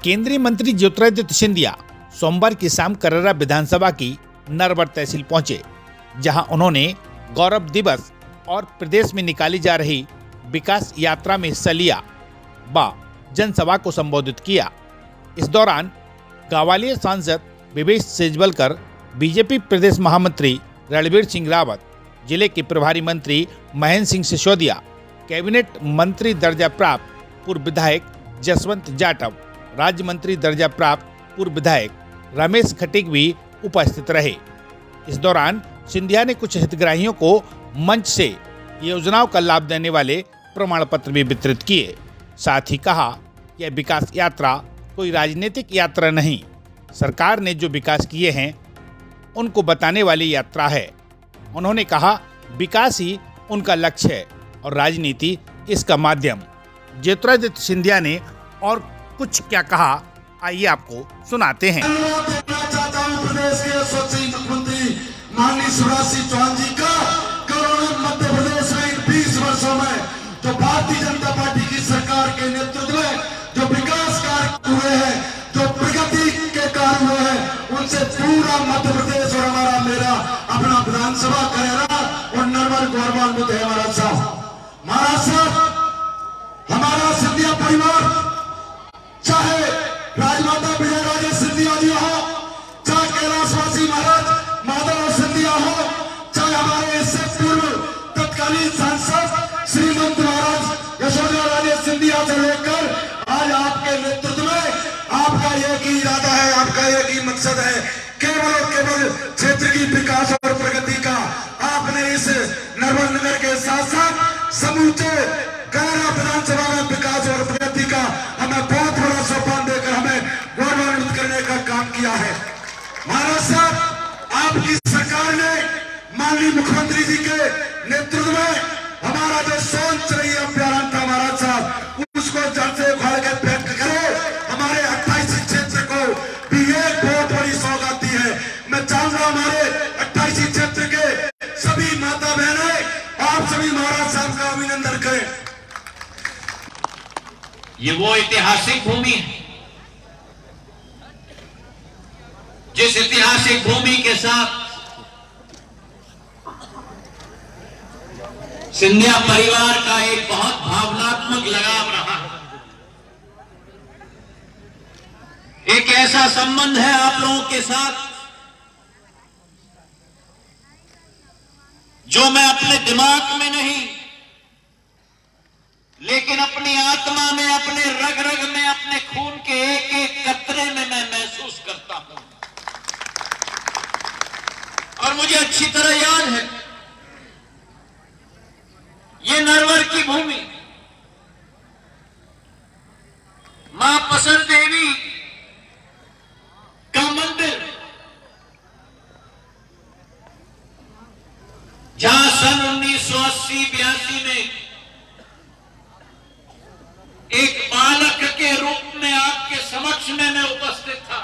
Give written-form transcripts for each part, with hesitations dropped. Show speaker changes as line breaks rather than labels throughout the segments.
केंद्रीय मंत्री ज्योतिरादित्य सिंधिया सोमवार की शाम कररा विधानसभा की नरवर तहसील पहुंचे, जहां उन्होंने गौरव दिवस और प्रदेश में निकाली जा रही विकास यात्रा में हिस्सा लिया व जनसभा को संबोधित किया। इस दौरान ग्वालियर सांसद विवेक सेजवलकर, बीजेपी प्रदेश महामंत्री रणवीर सिंह रावत, जिले के प्रभारी मंत्री महेंद्र सिंह सिसोदिया, कैबिनेट मंत्री दर्जा प्राप्त पूर्व विधायक जसवंत जाटव, राज्य मंत्री दर्जा प्राप्त पूर्व विधायक रमेश खटीक भी उपस्थित रहे। इस दौरान सिंधिया ने कुछ हितग्राहियों को मंच से योजनाओं का लाभ देने वाले प्रमाण पत्र भी वितरित किए। साथ ही कहा, यह विकास यात्रा कोई राजनीतिक यात्रा नहीं, सरकार ने जो विकास किए हैं उनको बताने वाली यात्रा है। उन्होंने कहा, विकास ही उनका लक्ष्य है और राजनीति इसका माध्यम। ज्योतिरादित्य सिंधिया ने और कुछ क्या कहा, आइए आपको सुनाते हैं।
प्रदेश के यशस्वी मुख्यमंत्री माननीय शिवराज सिंह चौहान जी का करोड़ों मध्य प्रदेश में 20 वर्षों में जो भारतीय जनता पार्टी की सरकार के नेतृत्व में जो विकास कार्य हुए हैं, जो प्रगति के कार्य हुए हैं, उनसे पूरा मध्य प्रदेश और हमारा मेरा अपना विधानसभा करेगा और नरवर गौरवान्वित है। महाराज साहब, हमारा सिंधिया परिवार, चाहे राजमाता विजय राजे सिंधिया जी हो, चाहे कैलाशवासी महाराज माधव सिंधिया हो, चाहे हमारे इससे पूर्व तत्कालीन सांसद श्रीमंत महाराज यशोधरा राजे सिंधिया से लेकर आज आपके नेतृत्व में आपका एक ही इरादा है, आपका एक ही मकसद है, केवल और केवल क्षेत्र की विकास और प्रगति का। आपने इस नरवर नगर के साथ साथ समूचे कररा विधानसभा में विकास और प्रगति का हमें बहुत बड़ा सोपान देकर हमें गौरवान्वित करने का काम किया है। महाराज साहब, आपकी सरकार ने माननीय मुख्यमंत्री जी के नेतृत्व में हमारा जो सोच रही है अभ्यारण था, महाराज साहब, उसको जड़ से उखाड़ के फेंक करे हमारे 28 क्षेत्र को भी एक बहुत बड़ी सौगात दी है। मैं चाहूंगा हमारे 28 क्षेत्र के सभी माता बहनें आप सभी महाराज साहब का अभिनंदन करें।
ये वो ऐतिहासिक भूमि है जिस ऐतिहासिक भूमि के साथ सिंधिया परिवार का एक बहुत भावनात्मक लगाव रहा है। एक ऐसा संबंध है आप लोगों के साथ जो मैं अपने दिमाग में नहीं, लेकिन अपनी आत्मा में, अपने रग रग में, अपने खून के एक एक कतरे में मैं महसूस करता हूं। और मुझे अच्छी तरह याद है, ये नरवर की भूमि मां पसर देवी का मंदिर, जहां सन 1980-82 में एक बालक के रूप में आपके समक्ष में मैं उपस्थित था।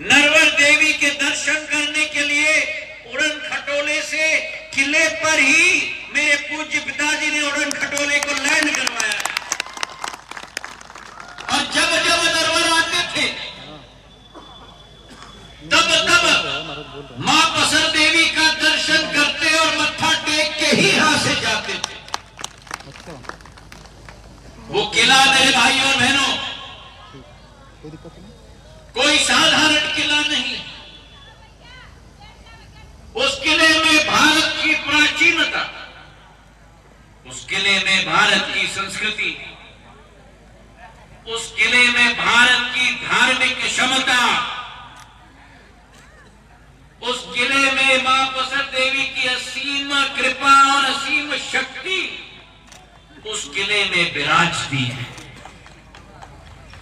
नरवर देवी के दर्शन करने के लिए उड़न खटोले से किले पर ही मेरे पूज्य पिताजी ने उड़न खटोले को लैंड करवाया। और जब जब नरवर आते थे तब तब मां पसर देवी का दर्शन करते और मत्था टेक के ही यहां से जाते थे। वो किला मेरे भाइयों और बहनों कोई साधारण किला नहीं। उस किले में भारत की प्राचीनता, उस किले में भारत की संस्कृति, उस किले में भारत की धार्मिक क्षमता, उस किले में मां पसर देवी की असीम कृपा और असीम शक्ति उस किले में विराजती है।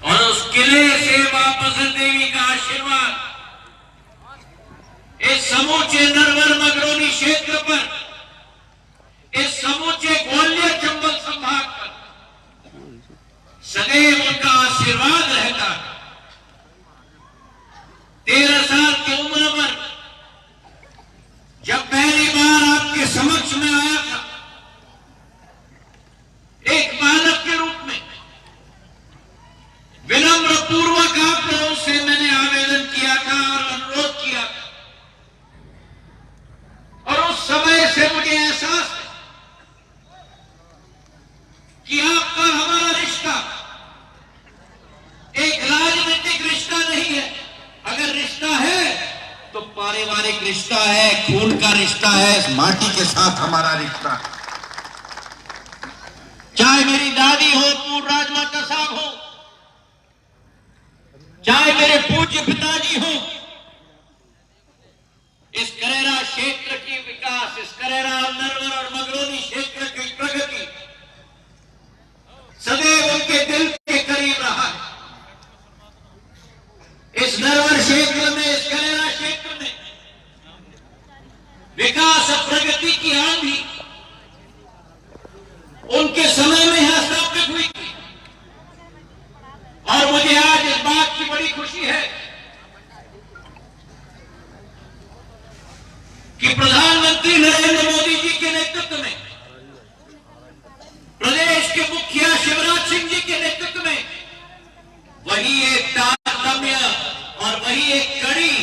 और उस किले से मां पसर देवी का आशीर्वाद इस समूचे नरवर मगरौनी क्षेत्र पर, इस समूचे ग्वालियर चंबल संभाग पर सदैव उनका आशीर्वाद रहता है। 13 साल की उम्र पर जब पहली बार आपके समक्ष में आया था
है, इस माटी के साथ हमारा रिश्ता है।
चाहे मेरी दादी हो, पूर्ण राजमाता साहब हो, चाहे मेरे पूज्य पिताजी हो, इस करेरा क्षेत्र की विकास, इस करेरा नरवर और मगरोनी क्षेत्र की प्रगति सदैव उनके दिल के करीब रहा है। इस नरवर क्षेत्र में, इस करेरा क्षेत्र में विकास और प्रगति की आंधी उनके समय में यहां स्थापित हुई थी। और मुझे आज इस बात की बड़ी खुशी है कि प्रधानमंत्री नरेंद्र मोदी जी के नेतृत्व में, प्रदेश के मुखिया शिवराज सिंह जी के नेतृत्व में वही एक तारतम्य और वही एक कड़ी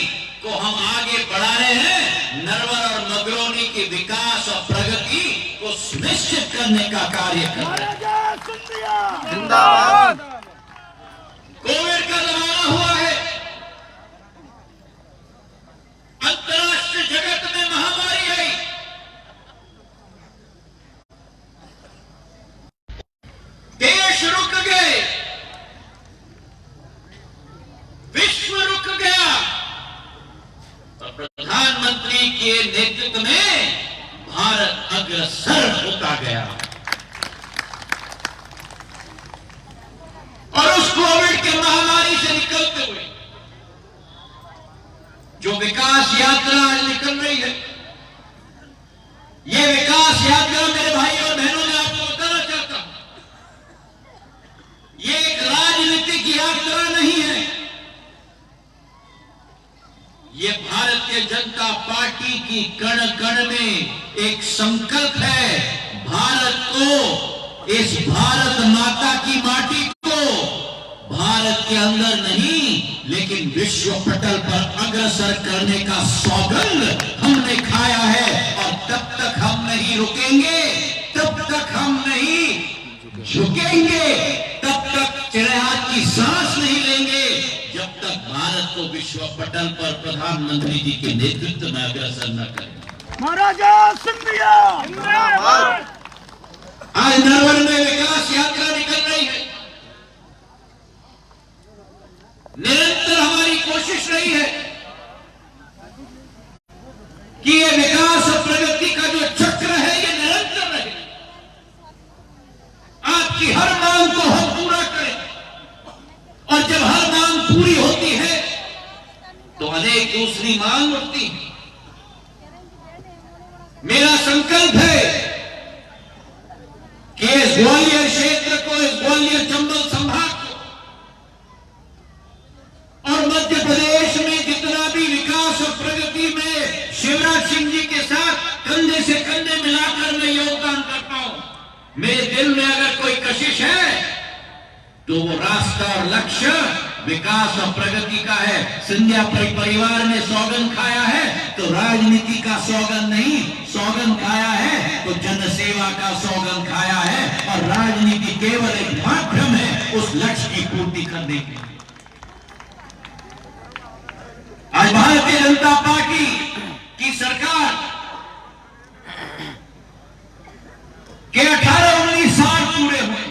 को हम आगे बढ़ा रहे हैं। नरवर और मगरोनी के विकास और प्रगति को सुनिश्चित करने का कार्य कर रहे हैं।
जिंदाबाद।
कोविड का जमाना हुआ है, अंतर्राष्ट्रीय जगत में महामारी आई, देश रुक गए, विश्व रुक गया, और प्रधानमंत्री के नेतृत्व में भारत अग्रसर होता गया। और उस कोविड के महामारी से निकलते हुए जो विकास यात्रा आज निकल रही है, ये विकास यात्रा मेरे भाई और बहनों ने आपको बताना चाहता हूं, ये एक राजनीतिक यात्रा नहीं है। ये भारतीय जनता पार्टी की कण कण में एक संकल्प है। भारत को, इस भारत माता की माटी को भारत के अंदर नहीं लेकिन विश्व पटल पर अग्रसर करने का सौगंध हमने खाया है। और तब तक हम नहीं रुकेंगे, तब तक हम नहीं झुकेंगे, तब तक चिड़ियात की सांस नहीं लेंगे, जब तक भारत को विश्व पटल पर प्रधानमंत्री जी के नेतृत्व में अग्रसर न करें।
महाराजा सिंधिया
आज नरवर में विकास यात्रा निकल रही है। निरंतर हमारी कोशिश रही है कि ये विकास और प्रगति का जो चक्र है ये निरंतर रहे, आपकी हर मांग को हम पूरा करें। और जब हर मांग पूरी होती है तो अनेक दूसरी मांग उठती है। मेरा संकल्प है कि इस ग्वालियर क्षेत्र को, इस ग्वालियर चंबल संभाग को और मध्य प्रदेश में जितना भी विकास और प्रगति में शिवराज सिंह जी के साथ कंधे से कंधे मिलाकर मैं योगदान करता हूं। मेरे दिल में अगर कोई कशिश है तो वो रास्ता और लक्ष्य विकास और प्रगति का है। सिंधिया परिवार ने सौगंध खाया है तो राजनीति का सौगंध नहीं, सौगंध खाया है तो जनसेवा का सौगंध खाया है। और राजनीति केवल एक माध्यम है उस लक्ष्य की पूर्ति करने के लिए। आज भारतीय जनता पार्टी की सरकार के 18-19 साल पूरे हुए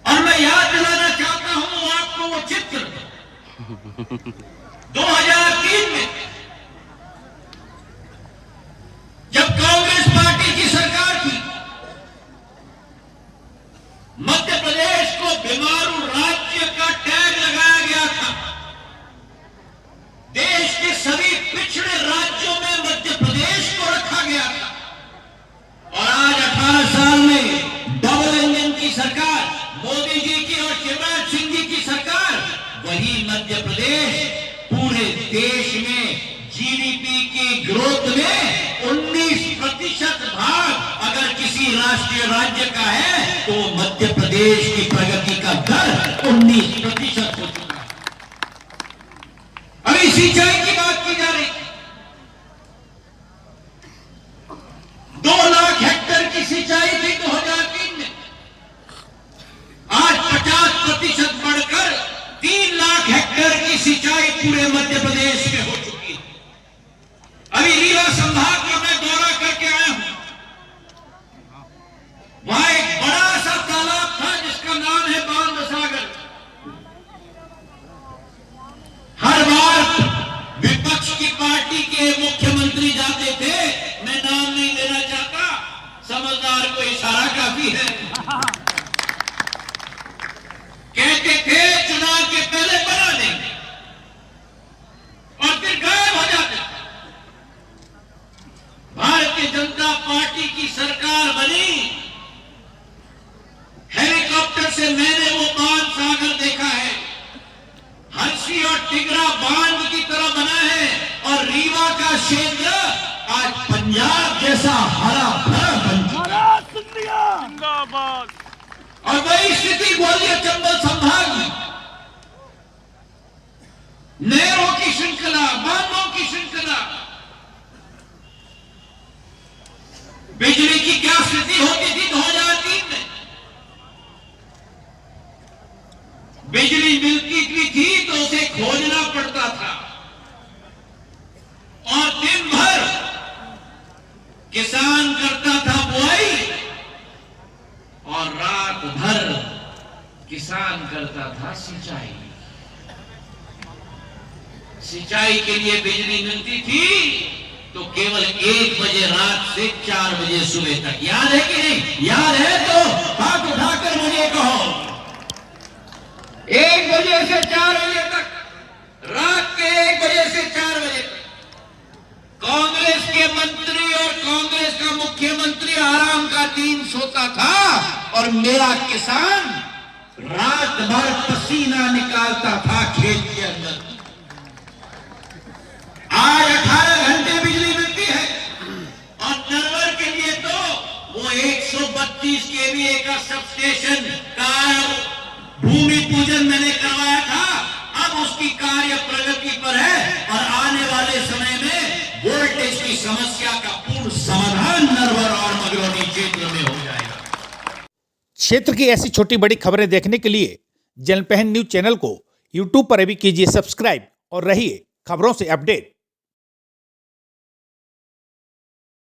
और मैं याद दिलाना चाहता हूं आपको वो चित्र 2003 में जब कांग्रेस पार्टी की सरकार थी, मध्य प्रदेश को बीमारू राज्य का टैग लगाया गया था। देश के सभी पिछड़े राज्यों में मध्य प्रदेश को रखा गया था। और आज 18 साल में डबल इंजन की सरकार, मोदी जी की और शिवराज सिंह जी की सरकार, वही मध्य प्रदेश पूरे देश में जीडीपी की ग्रोथ में 19% भाग अगर किसी राष्ट्रीय राज्य का है तो मध्य प्रदेश की प्रगति का दर 19% हो चुका है। अभी सिंचाई की बात की जा रही, 2 लाख हेक्टेयर की सिंचाई थी 2003 में, आज 50% बढ़कर 3 लाख हेक्टेयर की सिंचाई पूरे मध्य प्रदेश में हो चुकी है। इशारा काफी है। कहते थे चुनाव के पहले बना देंगे और फिर गायब हो जाते। भारतीय जनता पार्टी की सरकार बनी, हेलीकॉप्टर से मैंने वो बाण सागर देखा है, हंसी और टिगरा बांध की तरह बना है, और रीवा का क्षेत्र आज पंजाब जैसा हरा भरा बन चुका है। और वही स्थिति ग्वालियर चंबल संभाग में, नहरों की श्रृंखला, बांधों की श्रृंखला, बिजली की क्या स्थिति होती थी 2003 में? बिजली मिलती भी थी तो उसे खोजना पड़ता था, और दिन भर किसान करता था बुआई और रात भर किसान करता था सिंचाई। सिंचाई के लिए बिजली मिलती थी तो केवल 1 बजे रात से 4 बजे सुबह तक। याद है कि नहीं? याद है तो हाथ उठाकर मुझे कहो। 1 बजे से 4 बजे तक, रात के 1 बजे से 4 बजे तक कांग्रेस के मंत्री और कांग्रेस का मुख्यमंत्री आराम का नींद सोता था, और मेरा किसान रात भर पसीना निकालता था खेत के अंदर। आज 18 घंटे बिजली मिलती है, और नरवर के लिए तो वो 132 केवीए का सब स्टेशन का भूमि पूजन मैंने करवाया था। अब उसकी कार्य प्रगति पर है, और आने वाले समय में वोल्टेज की समस्या का पूर्ण समाधान नरवर और मगरौनी क्षेत्र में हो जाएगा।
क्षेत्र की ऐसी छोटी बड़ी खबरें देखने के लिए जनपहन न्यूज चैनल को यूट्यूब पर भी कीजिए सब्सक्राइब और रहिए खबरों से अपडेट।